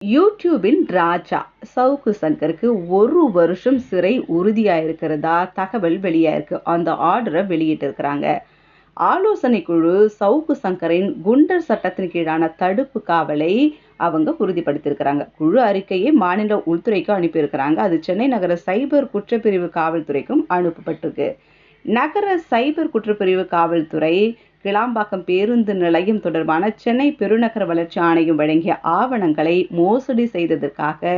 யூடியூபின் ராஜா சவுக்கு சங்கருக்கு 1 வருஷம் சிறை உறுதியாயிருக்கிறதா தகவல் வெளியாயிருக்கு. அந்த ஆர்டரை வெளியிட்டிருக்கிறாங்க. ஆலோசனை குழு சவுக்கு சங்கரின் குண்டர் சட்டத்தின் கீழான தடுப்பு காவலை அவங்க உறுதிப்படுத்தியிருக்கிறாங்க. குழு அறிக்கையை மாநில உள்துறைக்கு அனுப்பியிருக்கிறாங்க. அது சென்னை நகர சைபர் குற்றப்பிரிவு காவல்துறைக்கும் அனுப்பப்பட்டிருக்கு. நகர சைபர் குற்றப்பிரிவு காவல்துறை கிளாம்பாக்கம் பேருந்து நிலையம் தொடர்பான சென்னை பெருநகர வளர்ச்சி ஆணையம் வழங்கிய ஆவணங்களை மோசடி செய்ததற்காக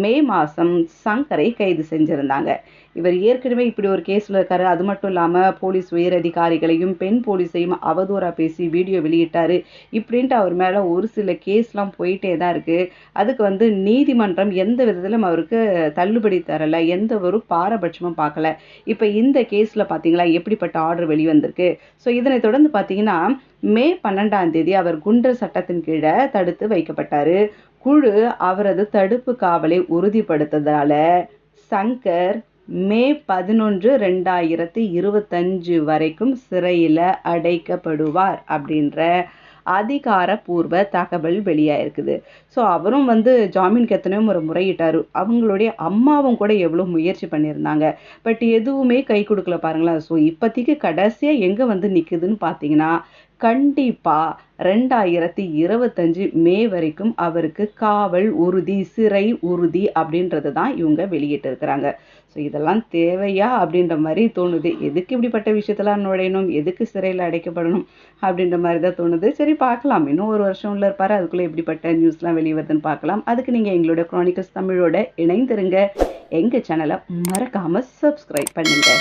மே மாதம் சங்கரை கைது செஞ்சிருந்தாங்க. இவர் ஏற்கனவே இப்படி ஒரு கேஸில் இருக்காரு. அது மட்டும் இல்லாமல் போலீஸ் உயர் அதிகாரிகளையும் பெண் போலீஸையும் அவதூறாக பேசி வீடியோ வெளியிட்டாரு. இப்படின்ட்டு அவர் மேலே ஒரு சில கேஸ்லாம் போயிட்டே தான் இருக்குது. அதுக்கு நீதிமன்றம் எந்த விதத்திலும் அவருக்கு தள்ளுபடி தரலை, எந்த ஒரு பாரபட்சமும் பார்க்கல. இப்போ இந்த கேஸில் பார்த்தீங்களா எப்படிப்பட்ட ஆர்டர் வெளிவந்திருக்கு. ஸோ இதனை தொடர்ந்து பார்த்தீங்கன்னா மே 12ஆம் தேதி அவர் குண்டர் சட்டத்தின் கீழே தடுத்து வைக்கப்பட்டார். குழு அவரது தடுப்பு காவலை உறுதிப்படுத்ததால சங்கர் மே 11, 2025 வரைக்கும் சிறையில் அடைக்கப்படுவார் அப்படின்ற அதிகாரப்பூர்வ தகவல் வெளியாயிருக்குது. ஸோ அவரும் ஜாமீனுக்கு எத்தனையோ ஒரு முறையிட்டார். அவங்களுடைய அம்மாவும் கூட எவ்வளோ முயற்சி பண்ணியிருந்தாங்க. பட் எதுவுமே கை கொடுக்கல பாருங்களேன். ஸோ இப்போதைக்கு கடைசியாக எங்கே நிற்குதுன்னு பார்த்தீங்கன்னா கண்டிப்பாக 2025 மே வரைக்கும் அவருக்கு காவல் உறுதி, சிறை உறுதி அப்படின்றது தான் இவங்க வெளியிட்டிருக்கிறாங்க. ஸோ இதெல்லாம் தேவையா அப்படின்ற மாதிரி தோணுது. எதுக்கு இப்படிப்பட்ட விஷயத்தெல்லாம் நுழையணும், எதுக்கு சிறையில் அடைக்கப்படணும் அப்படின்ற மாதிரி தான் தோணுது. சரி பார்க்கலாம், இன்னும் 1 வருஷம் உள்ள இருப்பார். அதுக்குள்ளே எப்படிப்பட்ட நியூஸ்லாம் வெளியே வருதுன்னு பார்க்கலாம். அதுக்கு நீங்கள் எங்களோட குரானிக்கல்ஸ் தமிழோட இணைந்திருங்க. எங்கள் சேனலை மறக்காமல் சப்ஸ்கிரைப் பண்ணுங்கள்.